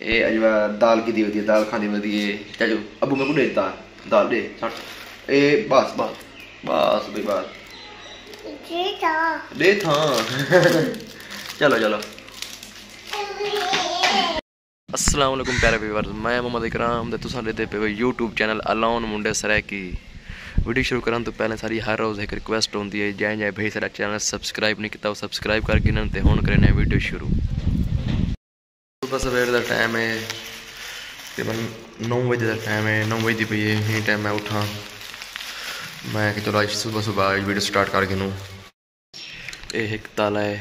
ये अजवा दाल की दी होती है, दाल खानी होती है। चाचू अबू मैं को दे दाल दे ए बस बस बस भाई बस दे था चलो चलो। अस्सलाम वालेकुम प्यारे व्यूअर्स, मैं मोहम्मद इकराम ते तुसां दे पे यूट्यूब चैनल अलोन मुंडे सरायकी। वीडियो शुरू करन तो पहले सारी हर रोज़ एक रिक्वेस्ट होती है, जै जै भाई सारा चैनल सब्सक्राइब नहीं किया सब्सक्राइब करके ना ते हुण करने वीडियो शुरू। सुबह सवेर का टाइम है, तकरीबन 9 बजे का टाइम है, 9 बजे पी है। यही टाइम मैं उठा, मैं कि चलो आज सुबह सुबह वीडियो स्टार्ट करके नूं। ये एक ताला है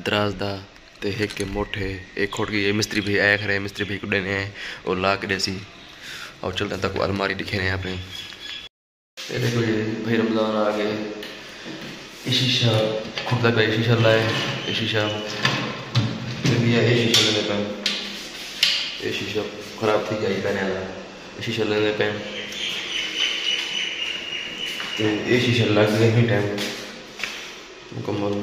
दराज का ते एक के मोटे एक खोट गई। मिस्त्री भी आया खड़े, मिस्त्री भी कुछ देने और ला के देसी और चलते तक अलमारी दिखे रहे अपने। ये देखो ये भाई रमज़ान आ गए। ये शीशा खुद लगा, ये शीशा लाए, ये शीशा ये शीशा लेने पे, ये शीशा खराब थी गई पहने वाला, ये शीशा लेने पे ये शीशा लग गए ही टाइम मुकम्मल।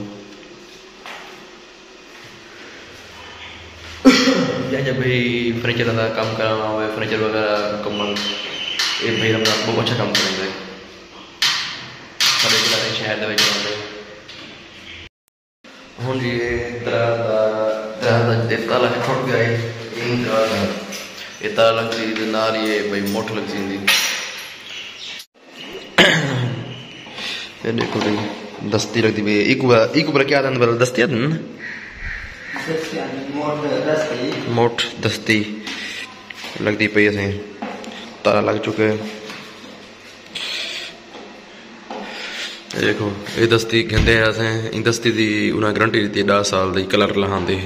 जब भाई फर्नीचर का काम कराना हो, फर्नीचर वगैरह मुकम्मल, ये भाई अपना बहुत अच्छा काम करेंगे सारे शहर के हूँ जी। ताला टुट गया है, ये ताला लग सी नाल ये भाई मोट लग सी। ये देखो भाई दस्ती लगती भाई एक ऊपर क्या था दस्ती है ना, मोट दस्ती लगती पई असें, ताला लग चुके। देखो ये दस्ती कहते हैं असें, इन दस्ती की उन्हें गारंटी दी 10 साल की, कलर लहांदे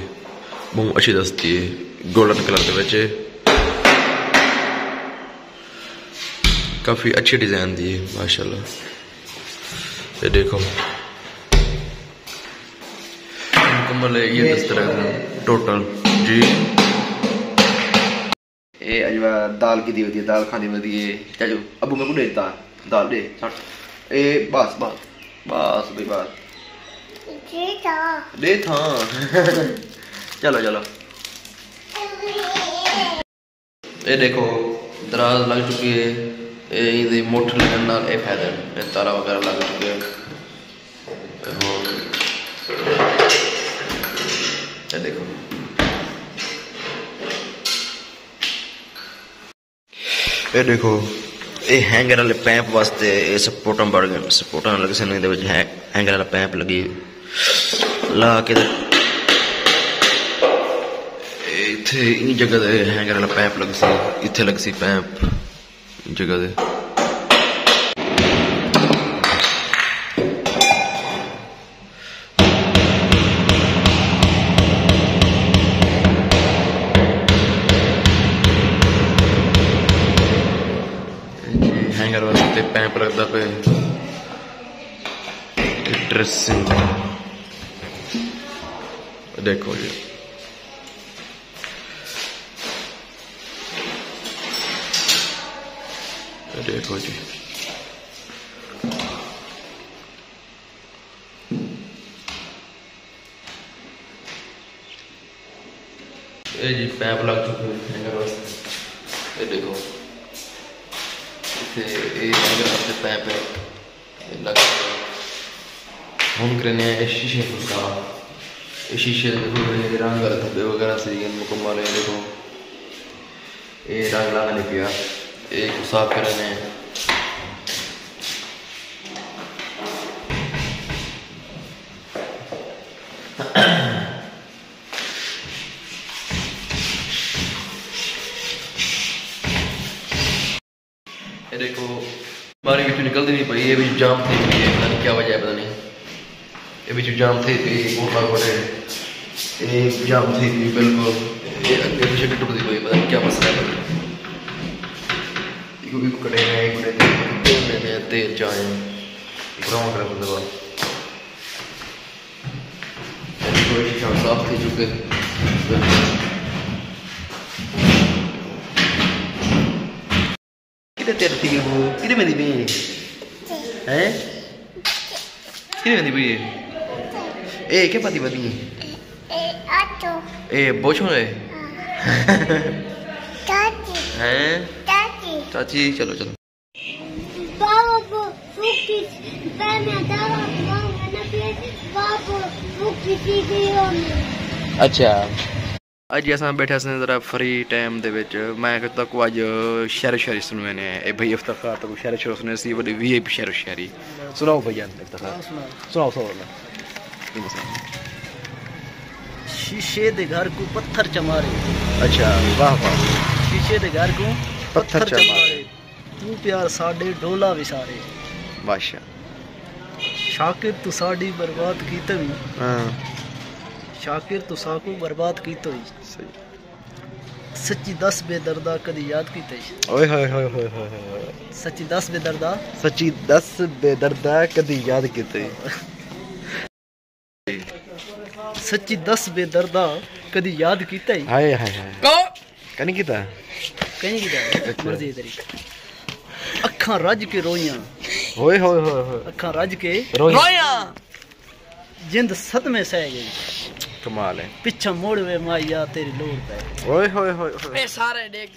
बहुत अच्छी दस्ती है, गोल्डन कलर के बच्चे काफ़ी अच्छी डिज़ाइन दी है माशाल्लाह। ये देखो मुकम्मल है ये दस्तर टोटल जी। ये अजवा दाल की दी होती है, दाल खानी होती है। चाचू अबू मैं को दे दाल दे ए बस बस बस भाई बस दे था चलो चलो। ये देखो दराज लग चुकी है, ये मोटर लगन नाल ये फायदा है, तारा वगैरह लग चुके हैं। ये देखो ये देखो ये हैंगर वाले पैंप वास्ते ये सपोर्टा बढ़ गए, सपोर्टा लगे सन हैंगर वाला पैंप लगी ला के इत्थे इन जगह हैंगर वाला पैंप लग सी, इत्थे लग सी पैंप जगह दे। हैंगर वास्ते पैंप लगता पे ड्रेसिंग देखो जी। देखो जी ये जी पैंप लग चुके हैं हैंगर वास्ते। ये देखो पैप है लग हम करने शीशे का, शीशे रंग धब्बे वगैरह से मुकम्मल है। देखो ये रंग लाना नहीं पिया, एक साफ करने ये देखो बारी बिचू निकलती नहीं पई, ये भी जाम थी पई है, पता नहीं क्या वजह है, पता नहीं ये बिचू जाम थी पई गोटा गोटे ये जाम थी पई बिल्कुल, ये अगे पीछे टूटती पई, पता नहीं क्या मसला है। क्योंकि कटे हैं कटे तेल चाहे ब्राउन कलर मतलब साफ थी चुके। कितने तेल थी वो कितने में दी भी हैं, कितने में दी भी ए क्या पति बनी ए बोझो है हैं चाची चलो चलो अच्छा अज अस बैठे जरा फ्री टाइम मैं तक अज शहर शायरी सुनवाने ए भाई इफ्तार तक शहर शायरी सुने सी बड़ी VIP शहर शायरी सुनाओ भैया इफ्तार सुनाओ शीशे दे घर को पत्थर चमारे। अच्छा वाह वाह शीशे दे घर को पत्थर चमारे तू प्यार साडे डोला विसारे बादशाह शाकिर तू साडी बर्बाद की तवी हां शाकिर तू साकू बर्बाद की तो सही सच्ची 10 बेदर्दा कदी याद की तई ओए होए होए होए होए सच्ची 10 बेदर्दा कदी याद की तई सच्ची 10 बेदर्दा कदी याद की तई हाय हाय हाय कनी कीता मर्जी तेरी अखां रज के रोइयां होए होए होए अखां रज के रोइयां जिंद सदमे सह गई कमाल है पिछा मोड़ वे माया तेरी लोड़ पे ओए होए होए सारे देख